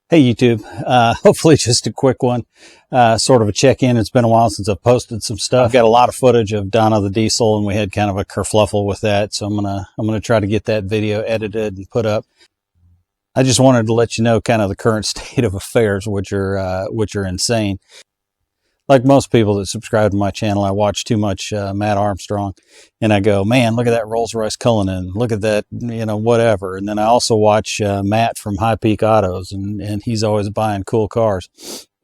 Hey YouTube, hopefully just a quick one, sort of a check-in. It's been a while since I've posted some stuff. I've got a lot of footage of Donna the Diesel, and we had kind of a kerfluffle with that, so I'm gonna try to get that video edited and put up. I just wanted to let you know kind of the current state of affairs, which are insane. Like most people that subscribe to my channel, I watch too much Matt Armstrong, and I go, man, look at that Rolls-Royce Cullinan, look at that, whatever. And then I also watch Matt from High Peak Autos, and he's always buying cool cars.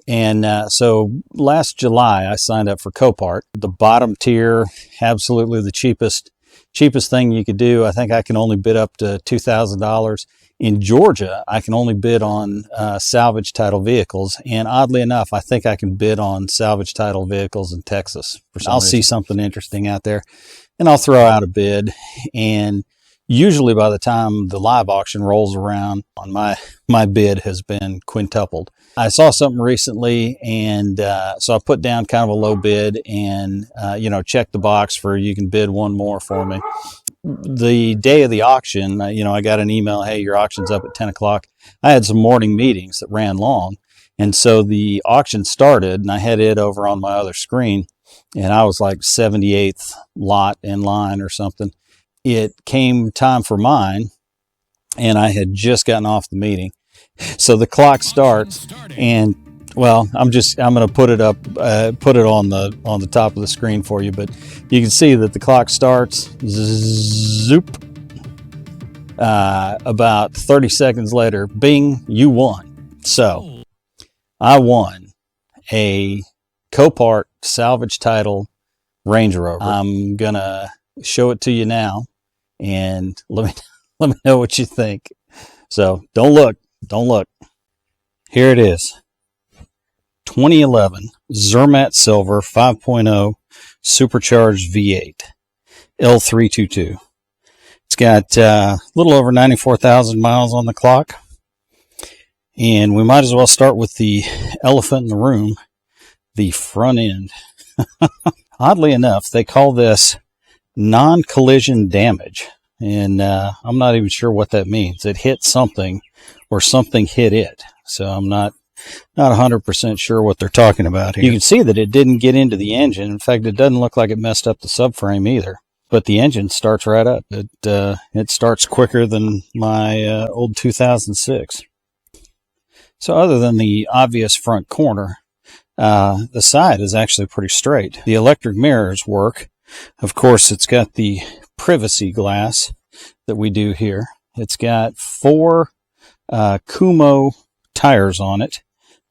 And so last July, I signed up for Copart, the bottom tier, absolutely the cheapest thing you could do. I think I can only bid up to $2,000. In Georgia, I can only bid on salvage title vehicles, and oddly enough, I think I can bid on salvage title vehicles in Texas. I'll see something interesting out there, and I'll throw out a bid, and usually by the time the live auction rolls around, my bid has been quintupled. I saw something recently, and so I put down kind of a low bid, and check the box for you can bid one more for me. The day of the auction, I got an email, hey, your auction's up at 10 o'clock. I had some morning meetings that ran long, and so the auction started, and I had it over on my other screen, and I was like 78th lot in line or something. It came time for mine, and I had just gotten off the meeting. So the clock starts, and well, I'm going to put it up, put it on the top of the screen for you, but you can see that the clock starts, zoop, about 30 seconds later, bing, you won. So I won a Copart salvage title Range Rover. I'm going to show it to you now, and let me know what you think. So don't look. Here it is. 2011 Zermatt Silver 5.0 Supercharged V8 L322. It's got a little over 94,000 miles on the clock. And we might as well start with the elephant in the room, the front end. Oddly enough, they call this non-collision damage. And I'm not even sure what that means. It hit something or something hit it. So I'm not 100% sure what they're talking about here. You can see that it didn't get into the engine. In fact, it doesn't look like it messed up the subframe either. But the engine starts right up. It starts quicker than my old 2006. So other than the obvious front corner, the side is actually pretty straight. The electric mirrors work. Of course, it's got the privacy glass that we do here. It's got 4 Kumo tires on it.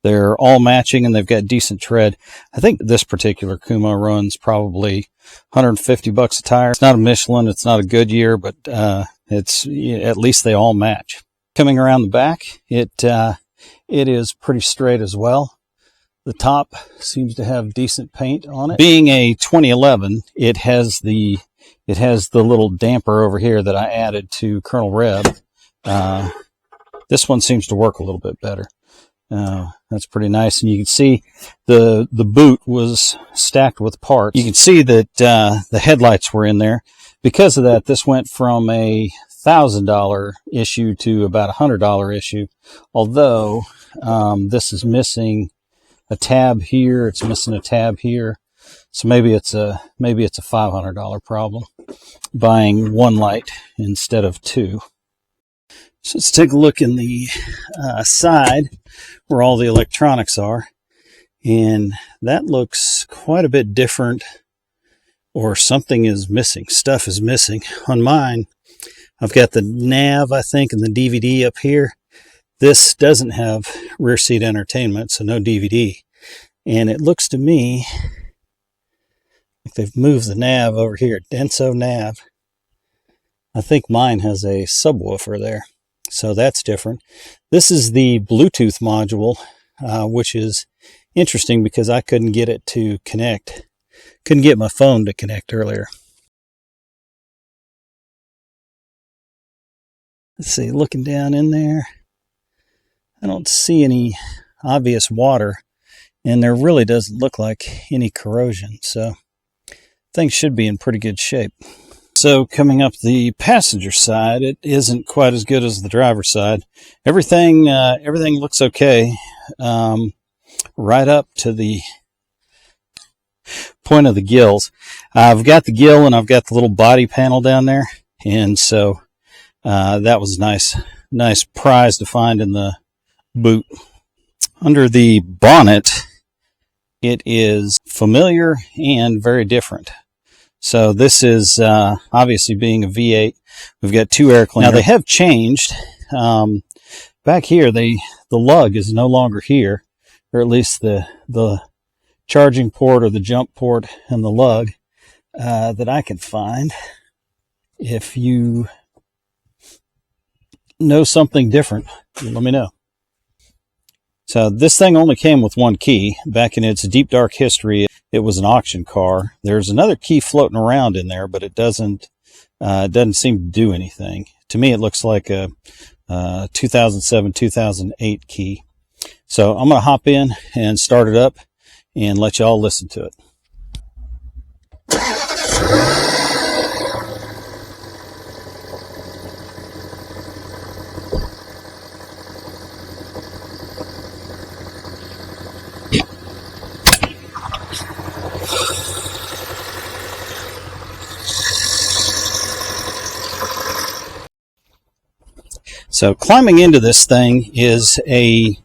They're all matching, and they've got decent tread. I think this particular Kumo runs probably $150 a tire. It's not a Michelin, it's not a Goodyear, but it's at least they all match. Coming around the back, it is pretty straight as well. The top seems to have decent paint on it. Being a 2011, it has the little damper over here that I added to Colonel Reb. This one seems to work a little bit better. That's pretty nice. And you can see the boot was stacked with parts. You can see that the headlights were in there. Because of that, this went from a $1,000 issue to about a $100 issue. Although this is missing a tab here, it's missing a tab here. So maybe it's a $500 problem buying one light instead of 2. So let's take a look in the side where all the electronics are, and that looks quite a bit different, or something is missing. Stuff is missing. On mine, I've got the nav, I think, and the DVD up here. This doesn't have rear seat entertainment, so no DVD. And it looks to me like they've moved the nav over here, Denso nav. I think mine has a subwoofer there. So that's different. This is the Bluetooth module, which is interesting because I couldn't get it to connect. Couldn't get my phone to connect earlier. Let's see, looking down in there, I don't see any obvious water, and there really doesn't look like any corrosion. So things should be in pretty good shape. So coming up the passenger side, it isn't quite as good as the driver's side. Everything looks okay, right up to the point of the gills. I've got the gill and I've got the little body panel down there, and so that was nice prize to find in the boot. Under the bonnet, it is familiar and very different. So this is obviously being a V8. We've got two air cleaners. Now they have changed. Back here, the lug is no longer here, or at least the charging port or the jump port and the lug that I can find. If you know something different, let me know. So this thing only came with one key. Back in its deep dark history, it was an auction car. There's another key floating around in there, but it doesn't seem to do anything. To me, it looks like a 2007, 2008 key. So I'm going to hop in and start it up and let y'all listen to it. So climbing into this thing is a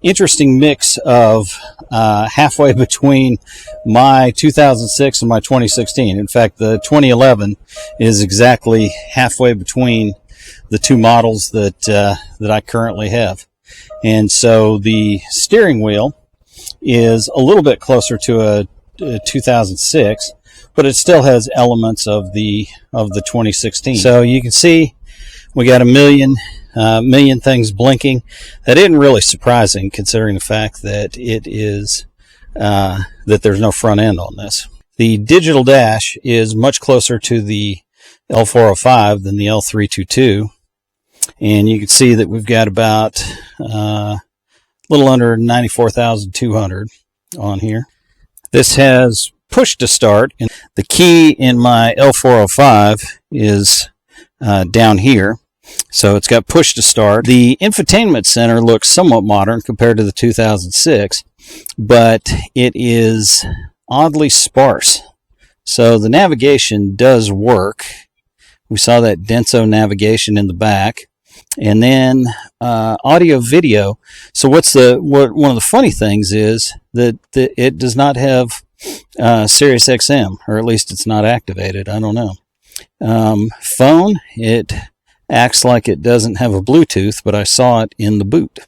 interesting mix of halfway between my 2006 and my 2016. In fact, the 2011 is exactly halfway between the two models that I currently have. And so the steering wheel is a little bit closer to a 2006, but it still has elements of the 2016. So you can see we got a million things blinking. That isn't really surprising considering the fact that it is that there's no front end on this. The digital dash is much closer to the L405 than the L322, and you can see that we've got about a little under 94,200 on here. This has push to start, and the key in my L405 is down here. So it's got push to start. The infotainment center looks somewhat modern compared to the 2006, but it is oddly sparse. So the navigation does work. We saw that Denso navigation in the back. And then audio video. So one of the funny things is that it does not have Sirius XM, or at least it's not activated. I don't know. Phone, it acts like it doesn't have a Bluetooth, but I saw it in the boot.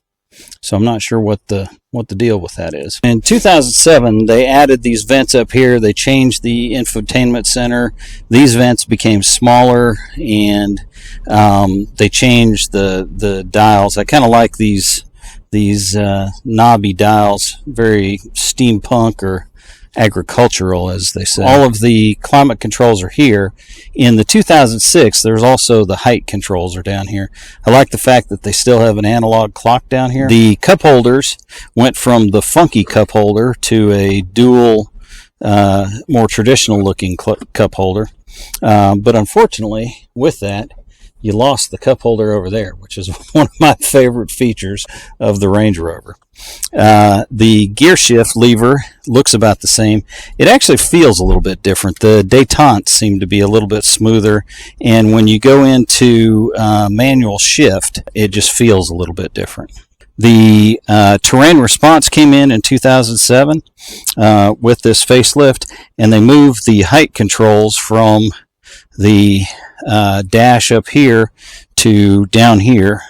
So I'm not sure what the deal with that is. In 2007, they added these vents up here. They changed the infotainment center. These vents became smaller, and they changed the dials. I kind of like these knobby dials, very steampunk or agricultural, as they say. All of the climate controls are here. In the 2006, there's also the height controls are down here. I like the fact that they still have an analog clock down here. The cup holders went from the funky cup holder to a dual, more traditional looking cup holder. But unfortunately, with that, you lost the cup holder over there, which is one of my favorite features of the Range Rover. The gear shift lever looks about the same. It actually feels a little bit different. The détentes seem to be a little bit smoother, and when you go into manual shift, it just feels a little bit different. The terrain response came in 2007 with this facelift, and they moved the height controls from the dash up here to down here,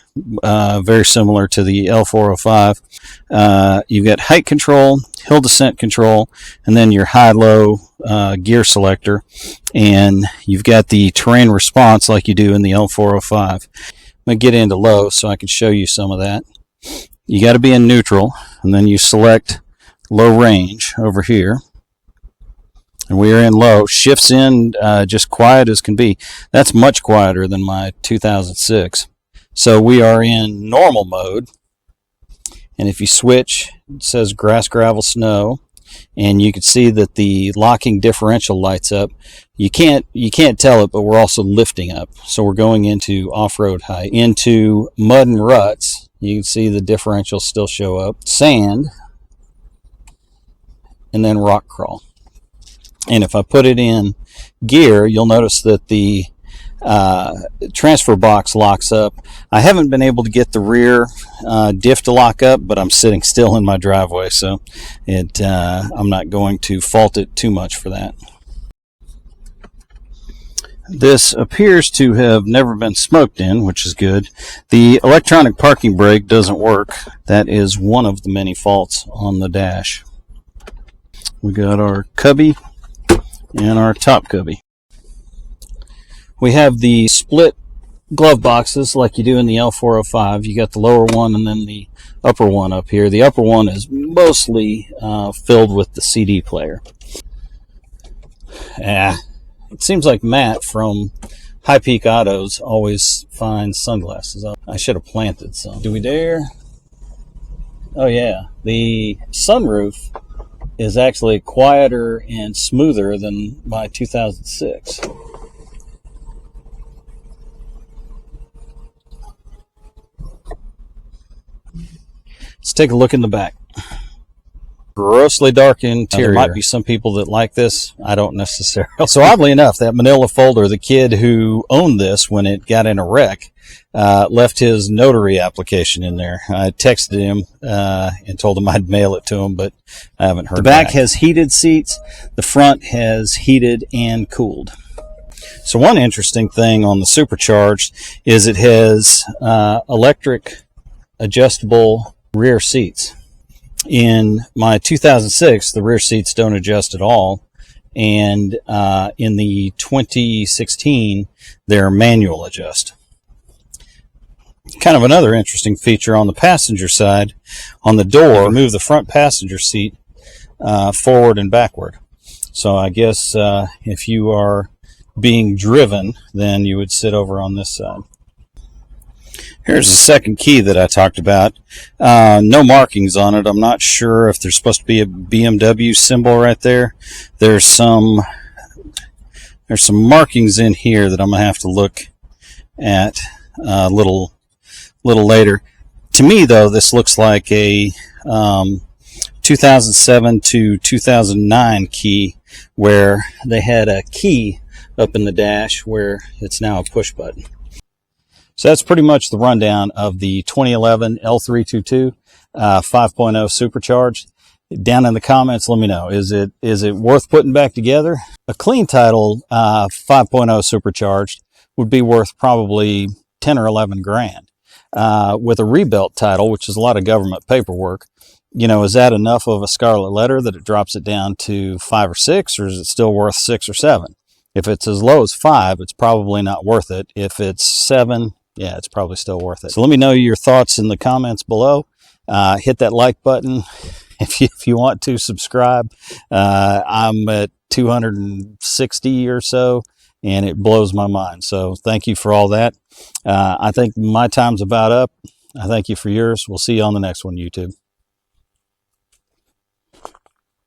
very similar to the L405. You've got height control, hill descent control, and then your high-low gear selector, and you've got the terrain response like you do in the L405. I'm going to get into low so I can show you some of that. You got to be in neutral, and then you select low range over here. And we are in low. Shifts in just quiet as can be. That's much quieter than my 2006. So we are in normal mode. And if you switch, it says grass, gravel, snow. and you can see that the locking differential lights up. You can't tell it, but we're also lifting up. So we're going into off-road height. Into mud and ruts, you can see the differentials still show up. Sand, and then rock crawl. And if I put it in gear, you'll notice that the transfer box locks up. I haven't been able to get the rear diff to lock up, but I'm sitting still in my driveway, so I'm not going to fault it too much for that. This appears to have never been smoked in, which is good. The electronic parking brake doesn't work. That is one of the many faults on the dash. We got our cubby and our top cubby. We have the split glove boxes like you do in the L405. You got the lower one and then the upper one up here. The upper one is mostly filled with the CD player. It seems like Matt from High Peak Autos always finds sunglasses. I should have planted some. Do we dare? Oh yeah, the sunroof is actually quieter and smoother than my 2006. Let's take a look in the back. Grossly dark interior. There might be some people that like this. I don't necessarily. So oddly enough, that manila folder, the kid who owned this when it got in a wreck, left his notary application in there. I texted him and told him I'd mail it to him, but I haven't heard back. The back has heated seats. The front has heated and cooled. So one interesting thing on the Supercharged is it has electric adjustable rear seats. In my 2006, the rear seats don't adjust at all, and in the 2016, they're manual adjust. Kind of another interesting feature on the passenger side, on the door, move the front passenger seat forward and backward. So I guess if you are being driven, then you would sit over on this side. Here's the second key that I talked about. No markings on it. I'm not sure if there's supposed to be a BMW symbol right there. There's some markings in here that I'm gonna have to look at a little later. To me, though, this looks like a 2007 to 2009 key, where they had a key up in the dash where it's now a push button. So that's pretty much the rundown of the 2011 L322 5.0 Supercharged. Down in the comments, let me know. Is it worth putting back together? A clean title 5.0 Supercharged would be worth probably 10 or 11 grand. With a rebuilt title, which is a lot of government paperwork, you know, is that enough of a scarlet letter that it drops it down to 5 or 6, or is it still worth 6 or 7? If it's as low as 5, it's probably not worth it. If it's 7, yeah, it's probably still worth it. So let me know your thoughts in the comments below. Hit that like button if you want to. Subscribe. I'm at 260 or so, and it blows my mind. So thank you for all that. I think my time's about up. I thank you for yours. We'll see you on the next one, YouTube.